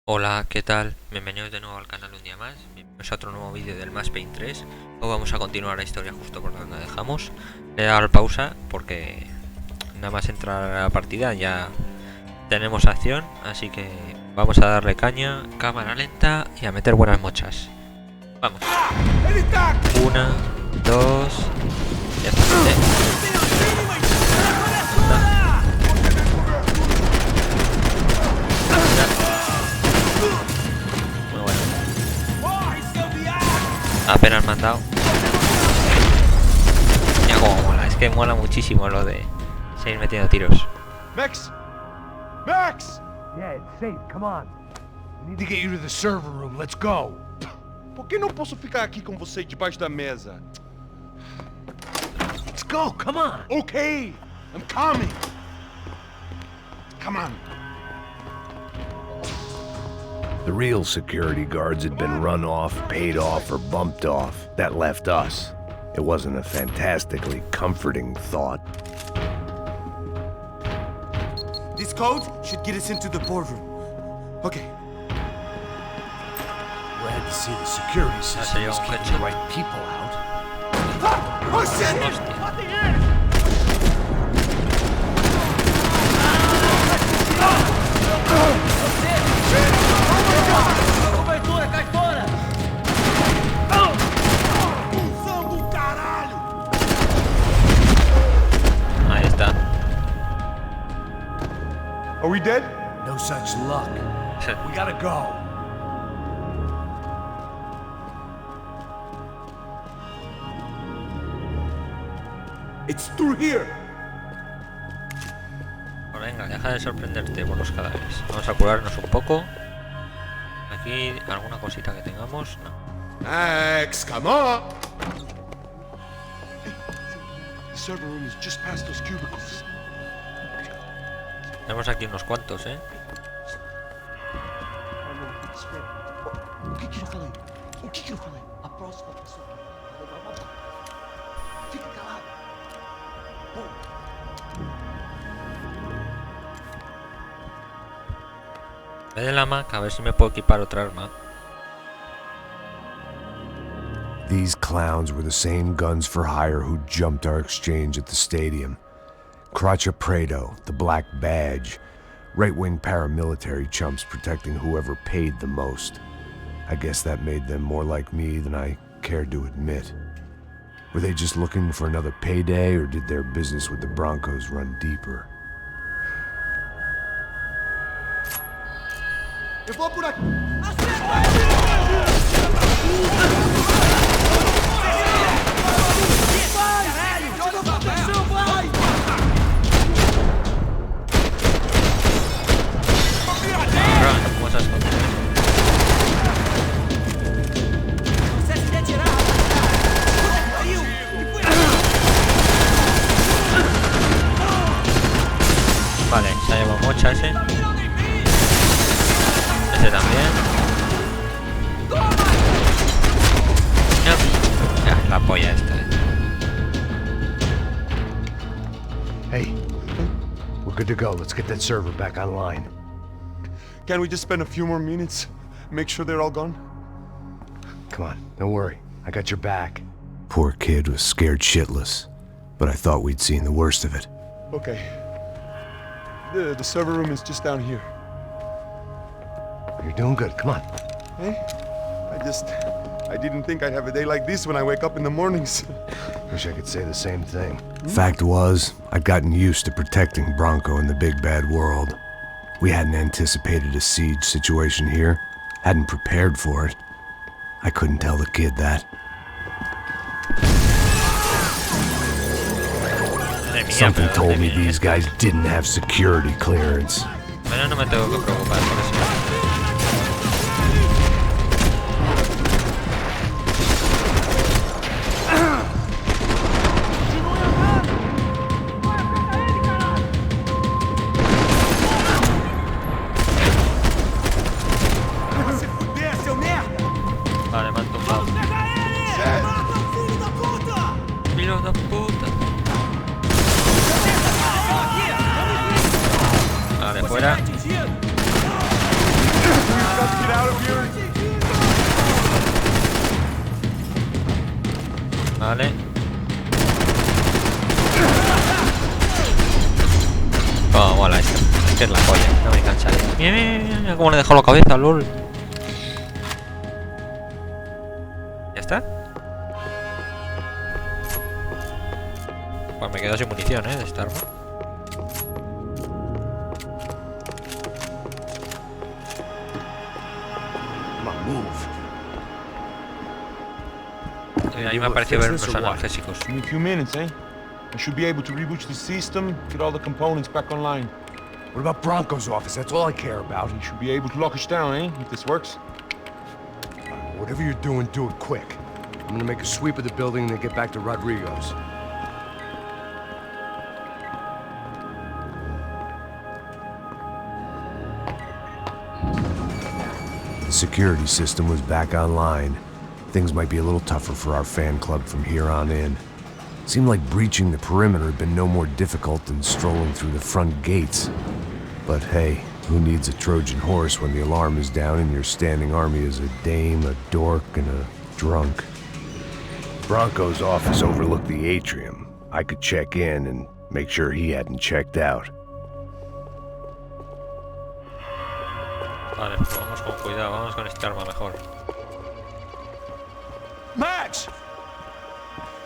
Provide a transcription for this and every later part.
Hola, ¿qué tal? Bienvenidos de nuevo al canal un día más. Bienvenidos a otro nuevo vídeo del Max Payne 3. Hoy vamos a continuar la historia justo por donde dejamos. Le he dado pausa porque nada más entrar a la partida ya tenemos acción. Así que vamos a darle caña, cámara lenta y a meter buenas mochas. Vamos. Una, dos... Ya está. Apenas me han dado. Mira cómo mola, es que mola muchísimo lo de seguir metiendo tiros. Max! Max! Yeah, it's safe. Come on. We need to get you to the server room. Let's go. Por que não posso ficar aqui com você debaixo da mesa? Let's go. Come on. Okay, I'm coming. Come on. The real security guards had been run off, paid off, or bumped off. That left us. It wasn't a fantastically comforting thought. This code should get us into the boardroom. Okay. Glad to see the security system is keeping the right people out. Oh shit! Cobertura, cai fora! Usando o caralho! Ahí está. Are we dead? No such luck. We gotta go. It's through here. Bueno, venga, deja de sorprenderte por los cadáveres. Vamos a curarnos un poco. Aquí, alguna cosita que tengamos. No. Max, come on! Hey, the server room is just past those cubicles. Tenemos aquí unos cuantos, ¿eh? O que eu falei? O que eu falei? A próxima pessoa. Fica calado. Ve de la Mac, a ver si me puedo equipar otra arma. These clowns were the same guns for hire who jumped our exchange at the stadium. Crotcha Prado, the Black Badge. Right-wing paramilitary chumps protecting whoever paid the most. I guess that made them more like me than I cared to admit. Were they just looking for another payday, or did their business with the Broncos run deeper? Eu vou por aqui. ¿Cómo se ha escondido? Vale, se ha llevado mocha ese. Ese también. No. Ya, la polla esta. Hey, we're good to go. Let's get that server back online. Can we just spend a few more minutes? Make sure they're all gone? Come on, don't worry. I got your back. Poor kid was scared shitless, but I thought we'd seen the worst of it. Okay. The server room is just down here. You're doing good. Come on. Hey, I didn't think I'd have a day like this when I wake up in the mornings. Wish I could say the same thing. Fact was, I'd gotten used to protecting Branco in the big bad world. We hadn't anticipated a siege situation here, hadn't prepared for it. I couldn't tell the kid that. Something told me these guys didn't have security clearance. Pero no me tengo que preocupar por eso. Vale, me han tumbado. ¡Filho da puta! Vale, fuera. get out of here? Vale. Oh, mola esto. Es que es la polla. No me cansaré. Mira, mira, mira, mira cómo le dejó la cabeza, lol. ¿Ya está? Pues me quedo sin munición, de esta arma. Ahí me ha parecido ver unos analgésicos. In a few minutes, eh? I should be able to reboot the system, get all the components back online. What about Branco's office? That's all I care about. You should be able to lock us down, eh? If this works. Whatever you're doing, do it quick. I'm gonna make a sweep of the building and then get back to Rodrigo's. The security system was back online. Things might be a little tougher for our fan club from here on in. Seemed like breaching the perimeter had been no more difficult than strolling through the front gates. But hey, who needs a Trojan horse when the alarm is down and your standing army is a dame, a dork, and a drunk? Branco's office overlooked the atrium. I could check in and make sure he hadn't checked out. Vale, pues vamos con cuidado, vamos con este arma mejor. Max!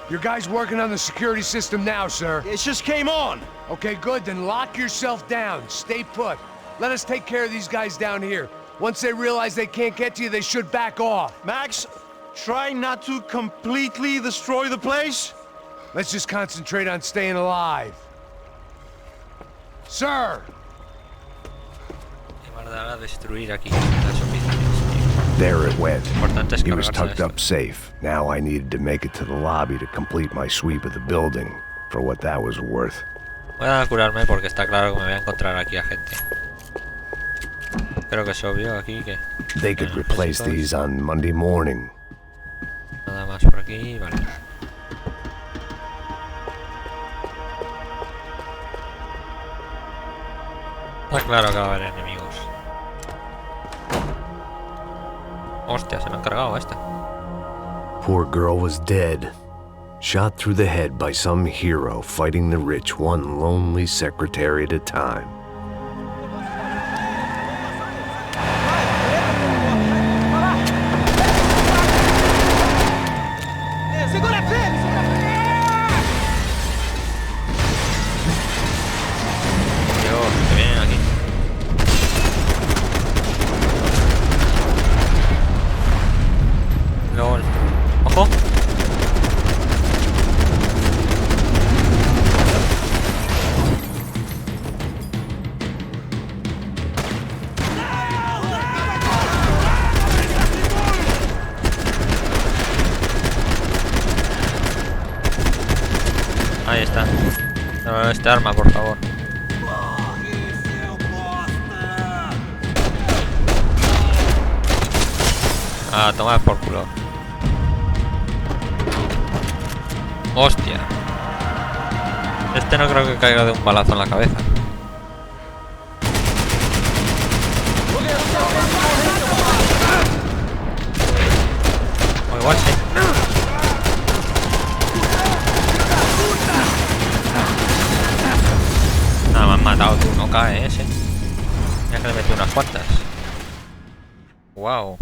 Your guys working on the security system now, sir. It just came on. Okay, good. Then lock yourself down. Stay put. Let us take care of these guys down here. Once they realize they can't get to you, they should back off. Max, try not to completely destroy the place. Let's just concentrate on staying alive. Sir! Me mandará a destruir aquí las oficinas. There it went. Importante es He was cargarse tucked esto. up safe. Now I needed to make it to the lobby to complete my sweep of the building, for what that was worth. Voy a curarme porque está claro que me voy a encontrar aquí a gente. Creo que es obvio aquí que... They could replace these on Monday morning. Nada más por aquí, vale. Está claro que va a haber enemigos. Hostia, se me han cargado a esta. Poor girl was dead. Shot through the head by some hero fighting the rich one lonely secretary at a time. Dios, que vienen aquí. LOL. ¡Ojo! Ahí está. No, este arma, por favor. A tomar por culo. Hostia. Este no creo que caiga de un balazo en la cabeza. O igual sí. Nada, me han matado tú, no cae ese. Ya que le metí unas cuantas. Wow.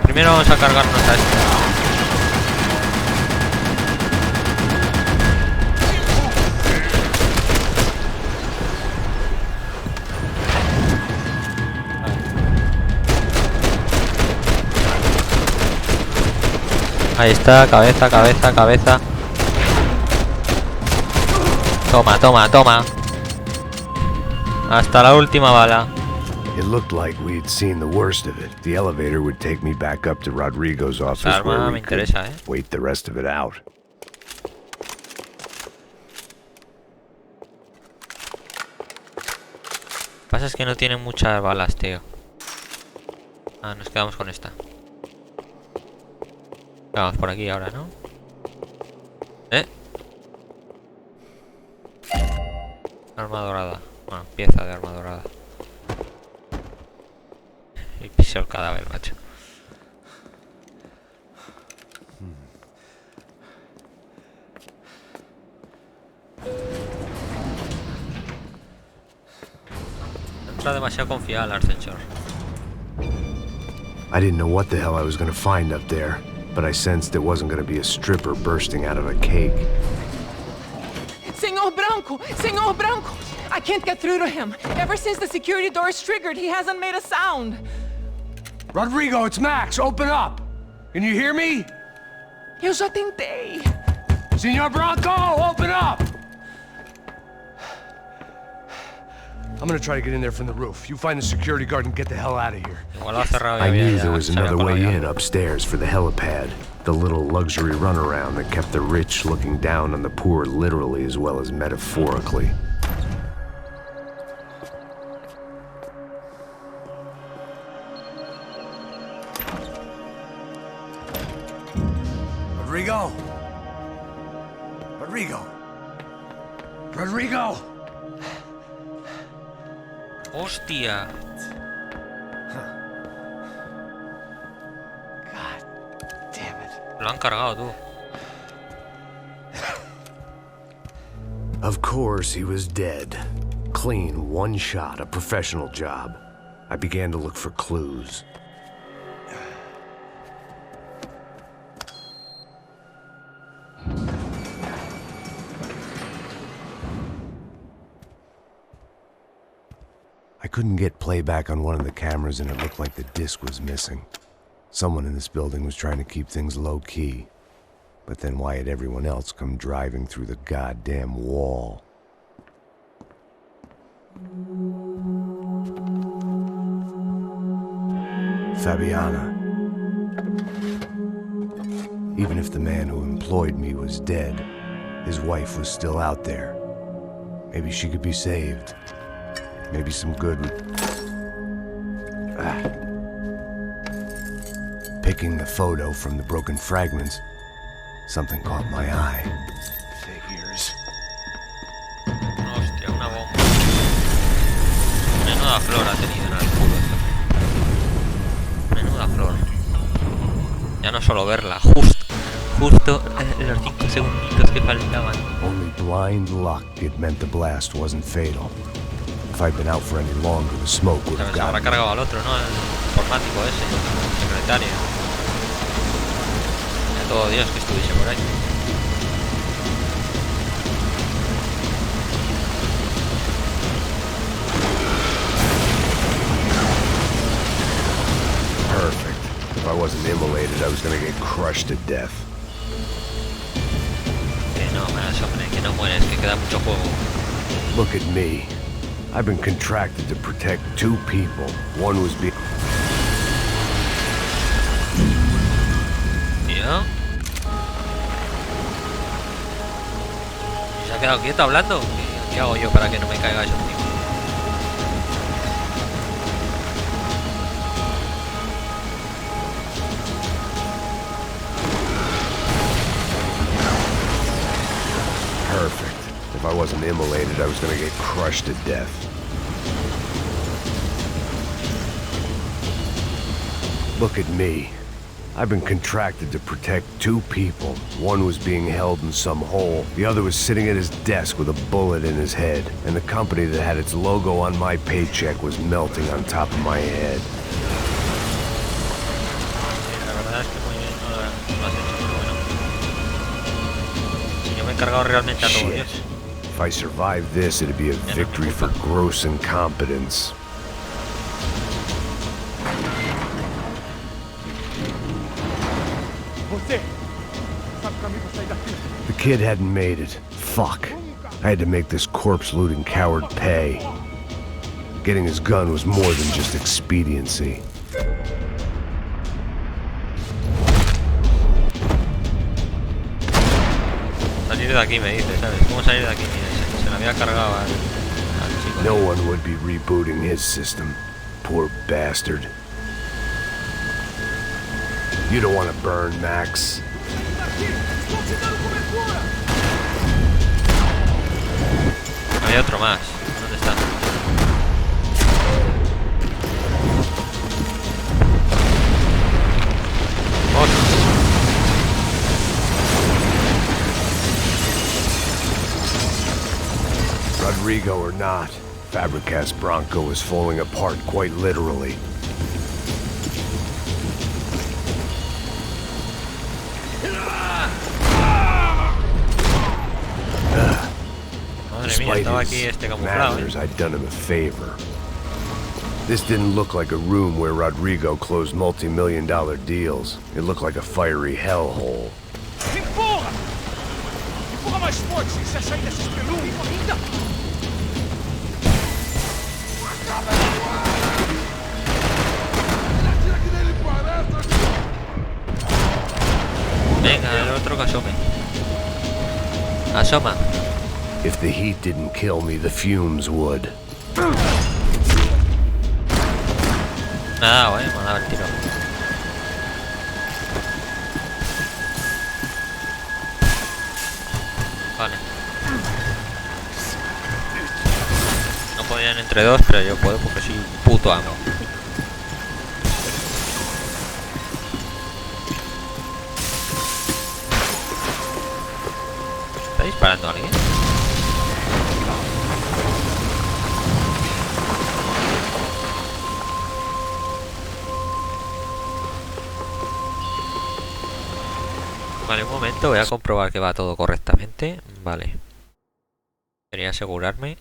Primero vamos a cargarnos a este. Ahí está, cabeza, cabeza, cabeza. Toma, toma, toma. Hasta la última bala. It looked like we'd seen the worst of it. The elevator would take me back up to Rodrigo's office Esa where arma we me could interesa, wait the rest of it out. Lo que pasa es que no tiene muchas balas, tío. Ah, nos quedamos con esta. Vamos por aquí ahora, ¿no? Arma dorada. Bueno, pieza de arma dorada. Y pisó el cadáver, macho. Entra demasiado confiada al ascensor. I didn't know what the hell I was gonna find up there, but I sensed it wasn't gonna be a stripper bursting out of a cake. Senor Branco! I can't get through to him. Ever since the security door is triggered, he hasn't made a sound. Rodrigo, it's Max. Open up. Can you hear me? Eu já tentei. Senor Branco, open up! I'm gonna try to get in there from the roof. You find the security guard and get the hell out of here. Igual ha cerrado y I había knew ya- there was se había another way colado ya. in upstairs for the helipad. The little luxury runaround that kept the rich looking down on the poor literally as well as metaphorically. Rodrigo! Rodrigo! Rodrigo! ¡Hostia! God damn it. Lo han cargado, tú. Of course, he was dead. Clean, one shot, a professional job. I began to look for clues. I couldn't get playback on one of the cameras and it looked like the disc was missing. Someone in this building was trying to keep things low-key. But then why had everyone else come driving through the goddamn wall? Fabiana. Even if the man who employed me was dead, his wife was still out there. Maybe she could be saved. Maybe some good... Picking the photo from the broken fragments, something caught my eye. Figures. Hostia, una bomba. Menuda flor ha tenido en el culo esto. Menuda flor. Ya no solo verla, justo los 5 segunditos que faltaban. Only blind luck it meant the blast wasn't fatal. If I'd been out for any longer, the smoke would have Se habrá gotten me. cargado al otro, ¿no? El informático ese, el secretario. De todo Dios que estuviese por ahí. Perfect. If I wasn't immolated, I was gonna get crushed to death. Que no, más hombre, que no mueres, que queda mucho juego. Look at me. I've been contracted to protect two people. One was being... Tío. ¿Se ha quedado quieto hablando? ¿Qué hago yo para que no me caiga eso encima? Perfect. If I wasn't immolated, I was gonna get crushed to death. Look at me. I've been contracted to protect two people. One was being held in some hole. The other was sitting at his desk with a bullet in his head. And the company that had its logo on my paycheck was melting on top of my head. La verdad es que muy bien no lo has hecho, pero bueno. Si yo me he encargado realmente a todo Shit. Dios. If I survived this, it'd be a victory for gross incompetence. Você! Sabe o caminho pra sair daqui? The kid hadn't made it. Fuck. I had to make this corpse-looting coward pay. Getting his gun was more than just expediency. Salir de aquí me dice, ¿sabes? ¿Cómo salir de aquí? Mira, se lo había cargado al chico. No one would be rebooting his system. Poor bastard. You don't want to burn, Max. Me Hay otro más. ¿Dónde está? Rodrigo or not, Fabricas Branco is falling apart quite literally. Madre mía, estaba aquí este camuflado, manners, I'd done him a favor. This didn't look like a room where Rodrigo closed multi-million-dollar deals. It looked like a fiery hellhole. Empurra! Empurra mais forte sem se sair desses peludos! Ainda! Venga, el otro que asome. Asoma. If the heat didn't kill me, the fumes would. Nada, me ha dado el tiro. Vale. No podían entre dos, pero yo puedo porque soy un puto amo. ¿Está disparando a alguien? Vale, un momento, voy a comprobar que va todo correctamente. Vale. Quería asegurarme.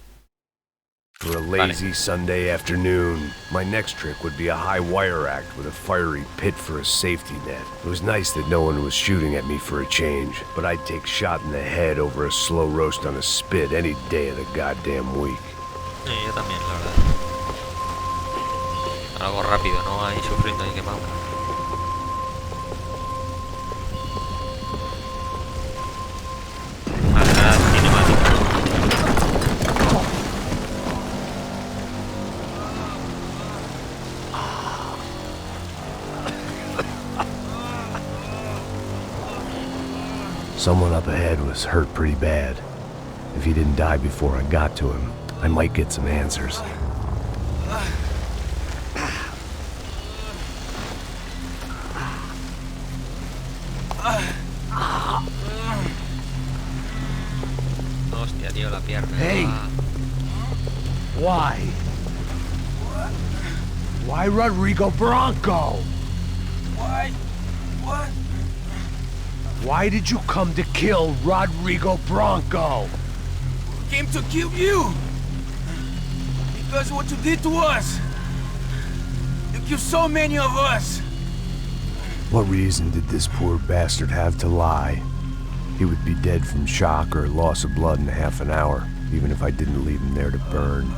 For a lazy Sunday afternoon, my next trick would be a high wire act with a fiery pit for a safety net. It was nice that no one was shooting at me for a change, but I'd take shot in the head over a slow roast on a spit any day of the goddamn week. Yo también, la verdad. Algo rápido, no ahí sufriendo ni quemado. Someone up ahead was hurt pretty bad. If he didn't die before I got to him, I might get some answers. Hostia, tío, la pierna. Hey! Why? Why Rodrigo Branco? Why? What? Why did you come to kill Rodrigo Branco? Came to kill you! Because what you did to us! You killed so many of us! What reason did this poor bastard have to lie? He would be dead from shock or loss of blood in half an hour, even if I didn't leave him there to burn.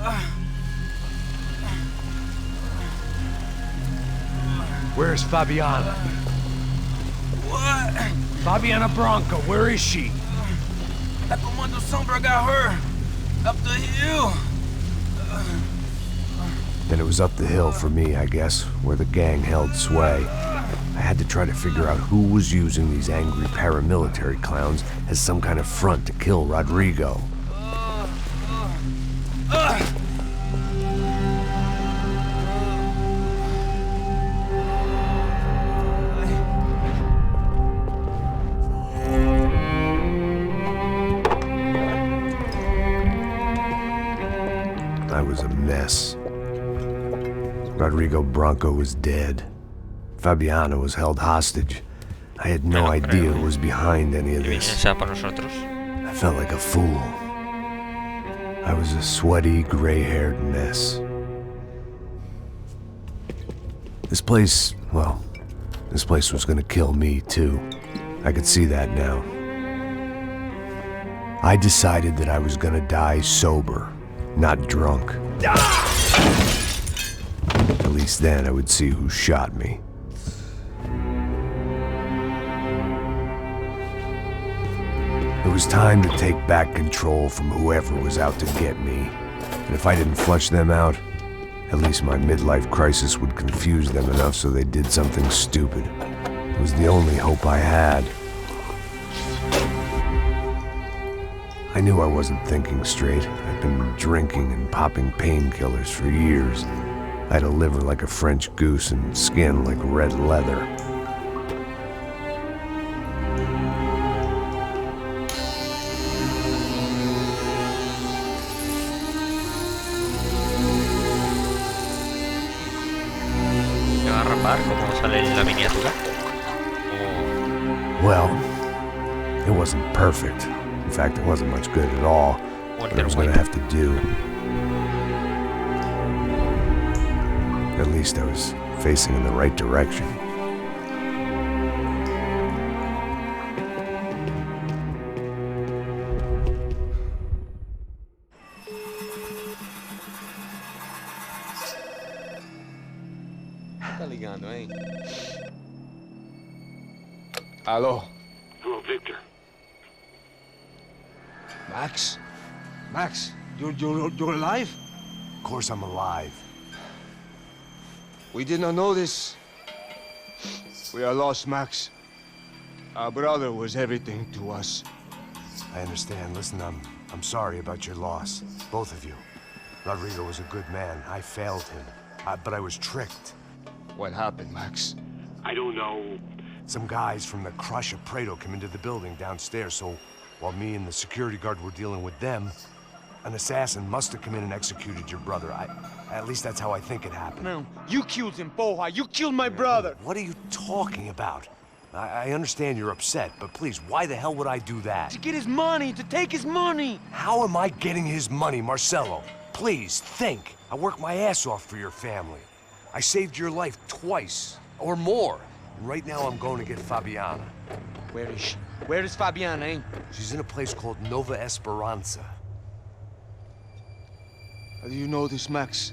Where's Fabiana? What? Fabiana Branco, where is she? That Comando Sombra got her! Up the hill! Then it was up the hill for me, I guess, where the gang held sway. I had to try to figure out who was using these angry paramilitary clowns as some kind of front to kill Rodrigo. I was a mess. Rodrigo Branco was dead. Fabiana was held hostage. I had no idea who was behind any of this. I felt like a fool. I was a sweaty, gray-haired mess. This place, well, this place was gonna kill me too. I could see that now. I decided that I was gonna die sober, not drunk. At least then I would see who shot me. It was time to take back control from whoever was out to get me. And if I didn't flush them out, at least my midlife crisis would confuse them enough so they did something stupid. It was the only hope I had. I knew I wasn't thinking straight. I'd been drinking and popping painkillers for years. I had a liver like a French goose and skin like red leather. ¿Me va a rapar como sale en la miniatura? Well, it wasn't perfect. In fact, it wasn't much good at all. But I was going to have to do. At least I was facing in the right direction. Tá ligando, hein? Alô? Hello, Victor. Max? Max, you're alive? Of course I'm alive. We did not know this. We are lost, Max. Our brother was everything to us. I understand. Listen, I'm sorry about your loss. Both of you. Rodrigo was a good man. I failed him. But I was tricked. What happened, Max? I don't know. Some guys from the Crusher Prado came into the building downstairs, so while me and the security guard were dealing with them, an assassin must have come in and executed your brother. At least that's how I think it happened. No, you killed him, Poha. You killed my brother. What are you talking about? I understand you're upset, but please, why the hell would I do that? To get his money, to take his money. How am I getting his money, Marcelo? Please, think. I worked my ass off for your family. I saved your life twice, or more. And right now I'm going to get Fabiana. Where is she? Where is Fabiana, eh? She's in a place called Nova Esperanza. How do you know this, Max?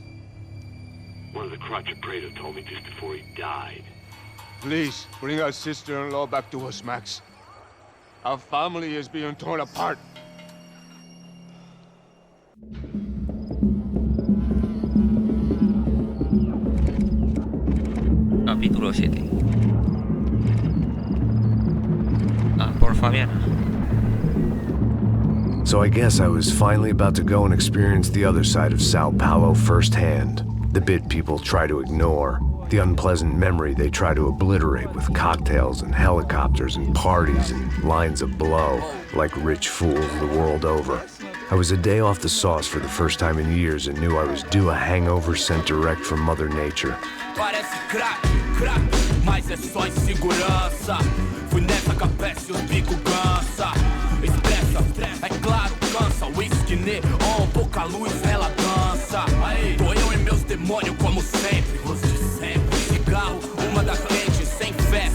One of the Crotcher Prado told me just before he died. Please, bring our sister-in-law back to us, Max. Our family is being torn apart. Capítulo 7. Por Fabiana. So I guess I was finally about to go and experience the other side of Sao Paulo firsthand. The bit people try to ignore. The unpleasant memory they try to obliterate with cocktails and helicopters and parties and lines of blow, like rich fools the world over. I was a day off the sauce for the first time in years and knew I was due a hangover sent direct from Mother Nature. Parece crack, mas é só insegurança. Fui nessa capeste, o bico cansa. Expressa, é claro, cansa. Whisky neon, pouca luz, ela dança. Tô eu e meus demônios como sempre. Os de sempre. Cigarro, uma da frente, sem fé.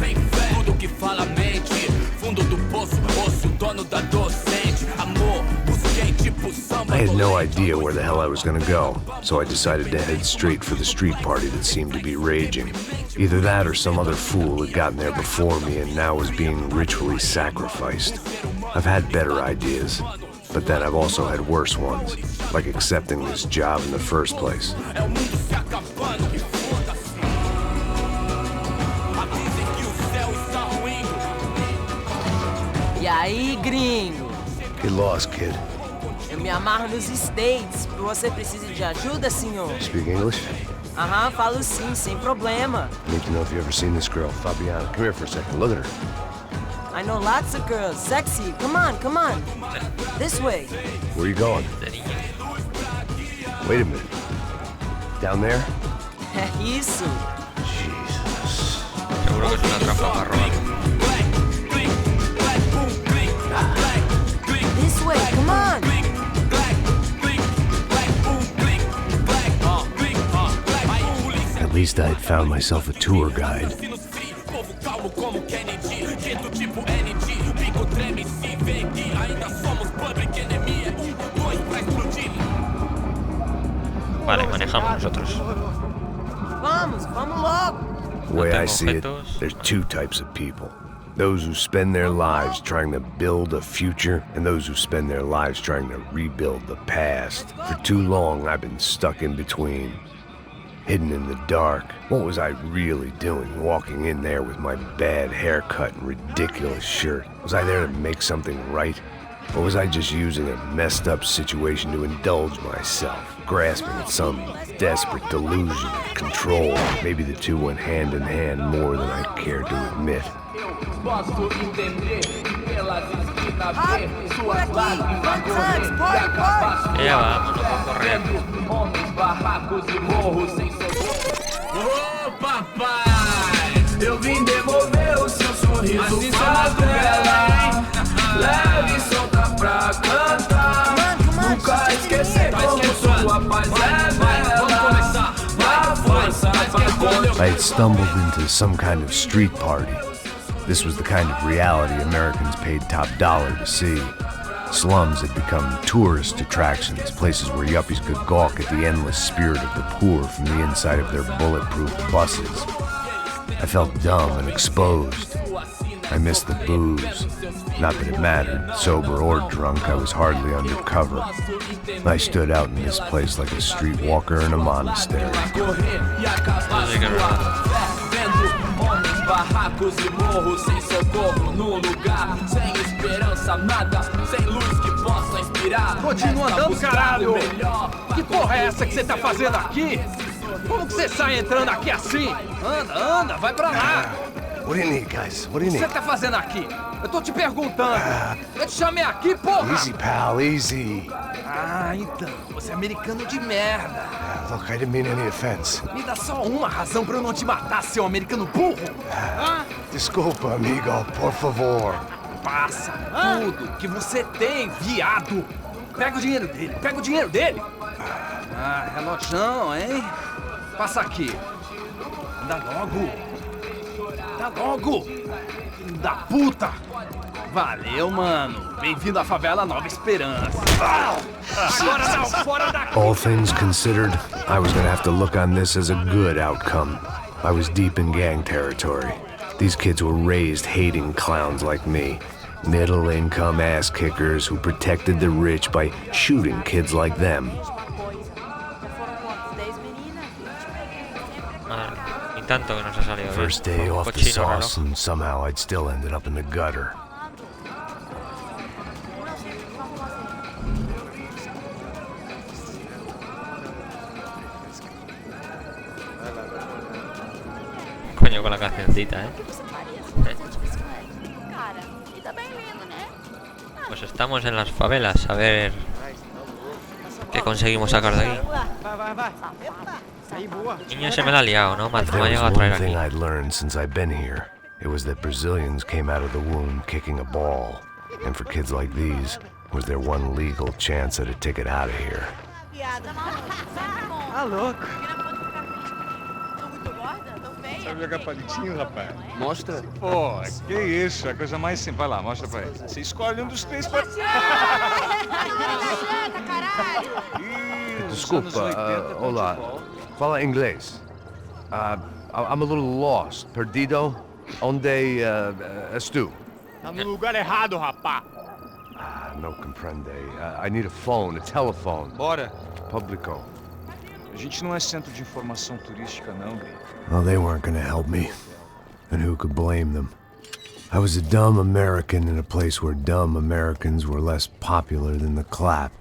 Tudo que fala mente. Fundo do poço, osso, dono da docente. Amor, busquei tipo samba. I had no idea where the hell I was gonna go, so I decided to head straight for the street party that seemed to be raging. Either that or some other fool had gotten there before me and now was being ritually sacrificed. I've had better ideas, but then I've also had worse ones, like accepting this job in the first place. E aí, gringo? Get lost, kid. Eu me amarro nos States. Você precisa de ajuda, senhor? Speak English? Aham, falo sim, sem problema. I need to know if you've ever seen this girl, Fabiana. Come here for a second. Look at her. I know lots of girls. Sexy. Come on, come on. This way. Where are you going? Wait a minute. Down there? É isso. Jesus. Seguro que es una trampa para robar. This way, come on. At least I had found myself a tour guide. Vale, manejamos nosotros. Vamos, vamos logo. The way I see it, there's two types of people. Those who spend their lives trying to build a future, and those who spend their lives trying to rebuild the past. For too long, I've been stuck in between. Hidden in the dark. What was I really doing, walking in there with my bad haircut and ridiculous shirt? Was I there to make something right? Or was I just using a messed up situation to indulge myself, grasping at some desperate delusion of control? Maybe the two went hand in hand more than I care to admit. Ô papai, eu vim devolver o seu sorriso pra tela. Leve e solta pra cantar. Nunca esquecer como sua paz é bela. Na força pra I had stumbled into some kind of street party. This was the kind of reality Americans paid top dollar to see. Slums had become tourist attractions, places where yuppies could gawk at the endless spirit of the poor from the inside of their bulletproof buses. I felt dumb and exposed. I missed the booze. Not that it mattered. Sober or drunk, I was hardly undercover. I stood out in this place like a streetwalker in a monastery. Barracos e morros sem socorro no lugar, sem esperança, nada, sem luz que possa inspirar. Continua andando, caralho! Que porra é essa que você tá fazendo aqui? Como que você sai entrando aqui assim? Anda, vai pra lá! What do you need, guys? What do you O que need? você tá fazendo aqui? Eu tô te perguntando. Eu te chamei aqui, porra! Easy, pal, easy. Ah, então, você é americano de merda. Look, I didn't mean any offense. Me dá só uma razão pra eu não te matar, seu americano burro. Desculpa, amigo, por favor. Passa tudo que você tem, viado. Pega o dinheiro dele, Ah, relojão, hein? Passa aqui. Anda logo. Filho da puta. Valeu, mano. Bem-vindo à favela Nova Esperança. Agora não, fora daqui. All things considered, I was gonna have to look on this as a good outcome. I was deep in gang territory. These kids were raised hating clowns like me. Middle-income ass-kickers who protected the rich by shooting kids like them. Tanto que nos ha salido First bien. day off the Cochino sauce, reloj. and somehow I'd still ended up in the gutter. Coño, con la cancioncita, Pues estamos en las favelas, a ver qué conseguimos sacar de aquí. Niño, se me la ha liado, ¿no? Me ha If there was llegado a one traer thing aquí. I'd learned since I've been here, it was that Brazilians came out of the womb kicking a ball. And for kids like these, was their one legal chance at a ticket out of here. Tá louco. Sabe jogar palitinho, rapaz? Mostra. Pô, que isso, é a coisa mais simples. Vai lá, mostra pra ele. Você escolhe um dos três pra... Desculpa, olá. Fala inglês. I'm a little lost. Perdido? Onde estou? Tá no lugar errado, rapá. No comprende. I need a phone, a telephone. Bora. Publico. A gente não é centro de informação turística, não. Well, they weren't gonna help me. And who could blame them? I was a dumb American in a place where dumb Americans were less popular than the clap.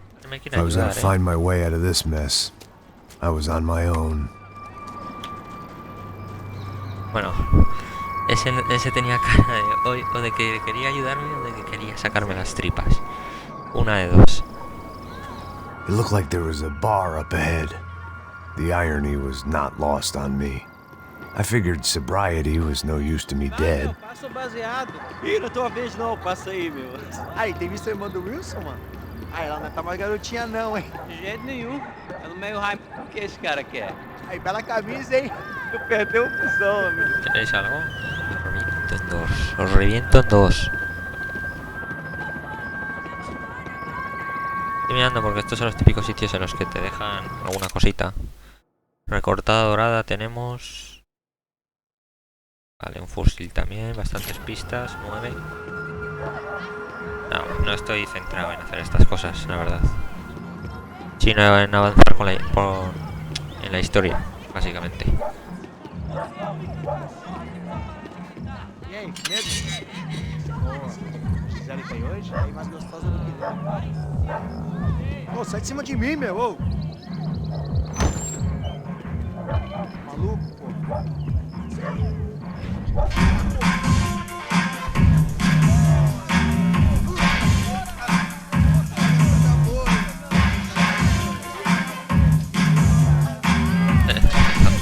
If I was gonna find my way out of this mess, I was on my own. Bueno, ese tenía cara de o de que quería ayudarme o de que quería sacarme las tripas. Una de dos. It looked like there was a bar up ahead. The irony was not lost on me. I figured sobriety was no use to me dead. Passa o baseado. Ih, não é tua vez não, passa aí, meu. Aí, tem visto a irmã do Wilson, mano? Ah, ela não tá mais garotinha não, hein? De jeito nenhum. É no meio hype. O que esse cara quer? Aí, bela camisa, hein? Tu perdeu o fusão, amigo. ¿Queréis algo? Os reviento en dos. Os reviento en dos. Estoy mirando porque estos son los típicos sitios en los que te dejan alguna cosita. Recortada dorada tenemos... Vale, un fusil también, bastantes pistas, 9. No estoy centrado en hacer estas cosas, la verdad. Sino en avanzar en la historia, básicamente. E aí, medo? quiserem ter hoje, é mais gostosa do que dela. Ô, sai de cima de mim, meu, ô! Maluco, pô.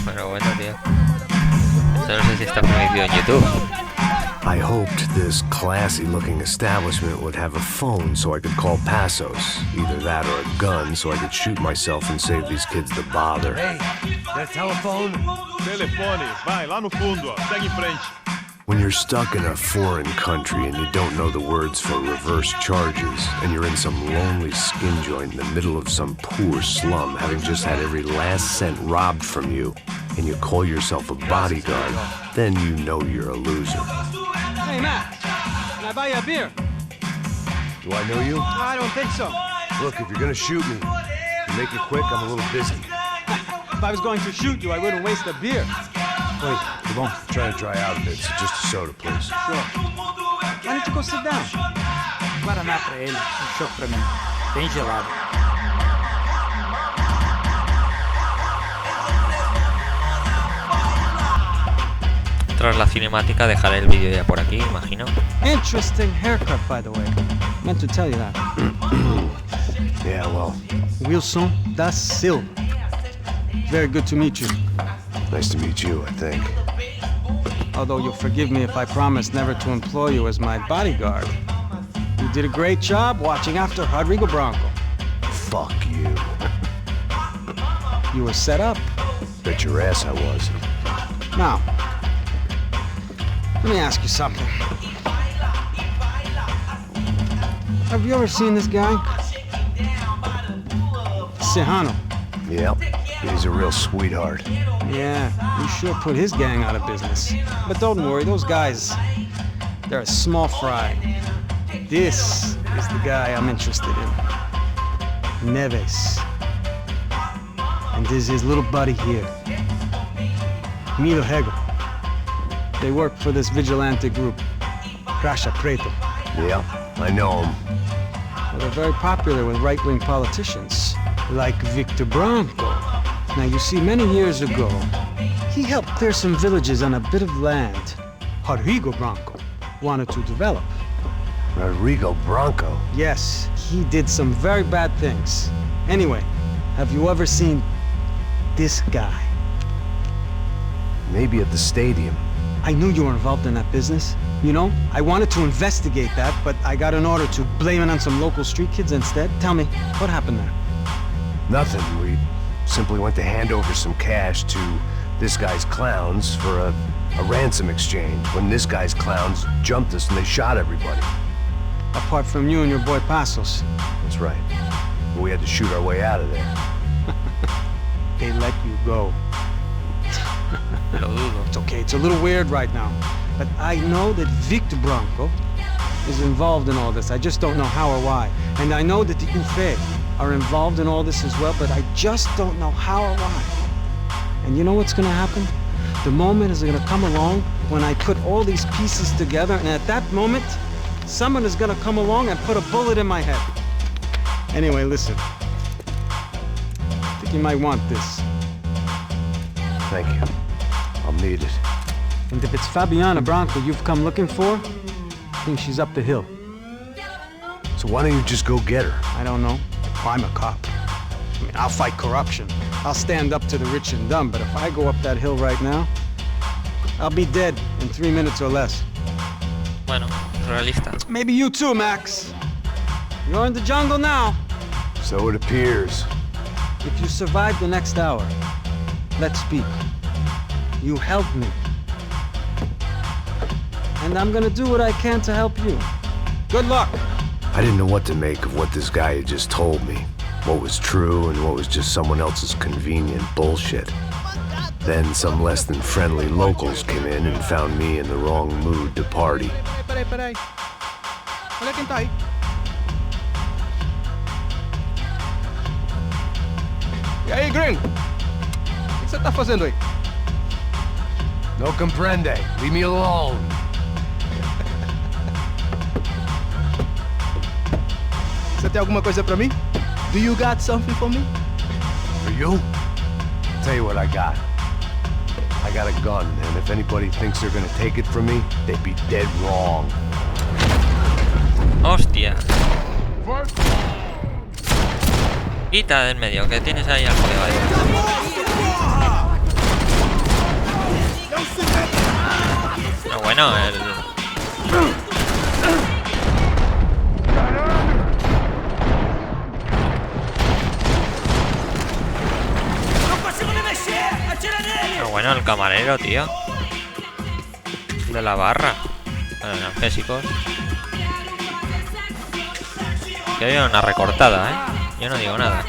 Pero bueno, tío. Esto no sé si está permitido en YouTube. I hoped this classy-looking establishment would have a phone so I could call Passos. Either that or a gun so I could shoot myself and save these kids the bother. Hey, that telephone? Telefone, vai, lá no fundo, ó. Segue em frente. When you're stuck in a foreign country and you don't know the words for reverse charges, and you're in some lonely skin joint in the middle of some poor slum, having just had every last cent robbed from you, and you call yourself a bodyguard, then you know you're a loser. Hey, Max, can I buy you a beer? Do I know you? I don't think so. Look, if you're gonna shoot me, make it quick, I'm a little busy. If I was going to shoot you, I wouldn't waste a beer. Wait, come on. I'm trying to dry out a bit, so just a soda, please. Sure. Why don't you go sit down? Guaraná pra ele, chopp pra mim. Bem gelado. Tras la cinemática dejaré el vídeo ya por aquí, imagino. Interesting haircut, by the way. Meant to tell you that. Yeah, well. Wilson da Silva. Very good to meet you. Nice to meet you, I think. Although you'll forgive me if I promise never to employ you as my bodyguard. You did a great job watching after Rodrigo Branco. Fuck you. You were set up. Bet your ass I was. Now, let me ask you something. Have you ever seen this guy? Serrano. Yep. He's a real sweetheart. Yeah, you sure put his gang out of business. But don't worry, those guys, they're a small fry. This is the guy I'm interested in. Neves. And this is his little buddy here. Milo Hegel. They work for this vigilante group, Caixa Preto. Yeah, I know him. Well, they're very popular with right-wing politicians, like Victor Branco. Now, you see, many years ago, he helped clear some villages on a bit of land Rodrigo Branco wanted to develop. Rodrigo Branco? Yes, he did some very bad things. Anyway, have you ever seen this guy? Maybe at the stadium. I knew you were involved in that business. You know, I wanted to investigate that, but I got an order to blame it on some local street kids instead. Tell me, what happened there? Nothing. We simply went to hand over some cash to this guy's clowns for a ransom exchange when this guy's clowns jumped us and they shot everybody. Apart from you and your boy Passos. That's right. We had to shoot our way out of there. They let you go. It's okay, it's a little weird right now. But I know that Victor Branco is involved in all this. I just don't know how or why. And I know that the UFE are involved in all this as well, but I just don't know how or why. And you know what's gonna happen? The moment is gonna come along when I put all these pieces together, and at that moment, someone is gonna come along and put a bullet in my head. Anyway, listen. I think you might want this. Thank you. I'll need it. And if it's Fabiana Branco you've come looking for, I think she's up the hill. So why don't you just go get her? I don't know. I'm a cop. I mean, I'll fight corruption. I'll stand up to the rich and dumb, but if I go up that hill right now, I'll be dead in 3 minutes or less. Bueno, realista. Maybe you too, Max. You're in the jungle now. So it appears. If you survive the next hour, let's speak. You help me. And I'm gonna do what I can to help you. Good luck. I didn't know what to make of what this guy had just told me. What was true and what was just someone else's convenient bullshit. Then some less than friendly locals came in and found me in the wrong mood to party. Peraí. Olha quem tá aí. E aí, gringo? O que você tá fazendo aí? No comprende. Leave me alone. tem alguma coisa pra mim? Do you got something for me? For you? Tell you what I got. I got a gun, and if anybody thinks they're gonna take it from me, they'd be dead wrong. Hostia. Quita del medio, que tienes ahí al colega ahí. No, bueno, el... No, bueno, el camarero, tío. De la barra. Bueno, analgésicos. Que había una recortada, ¿eh? Yo no digo nada.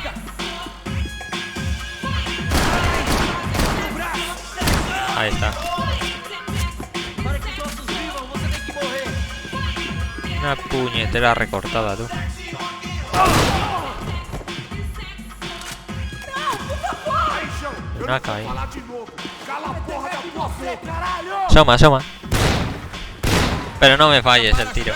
Ahí está. Una puñetera recortada, tú. No ha caído. Asoma, asoma. Pero no me falles el tiro.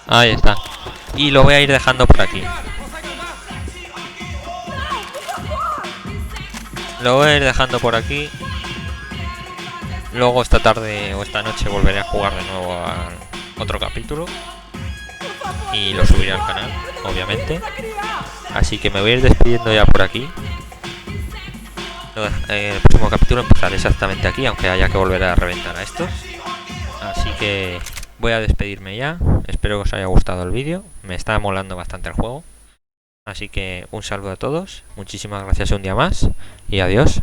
Ahí está. Y lo voy a ir dejando por aquí. Lo voy a ir dejando por aquí. Luego esta tarde o esta noche volveré a jugar de nuevo a otro capítulo. Y lo subiré al canal, obviamente. Así que me voy a ir despidiendo ya por aquí. El próximo capítulo empezaré exactamente aquí, aunque haya que volver a reventar a estos. Así que voy a despedirme ya. Espero que os haya gustado el vídeo. Me está molando bastante el juego. Así que un saludo a todos. Muchísimas gracias un día más. Y adiós.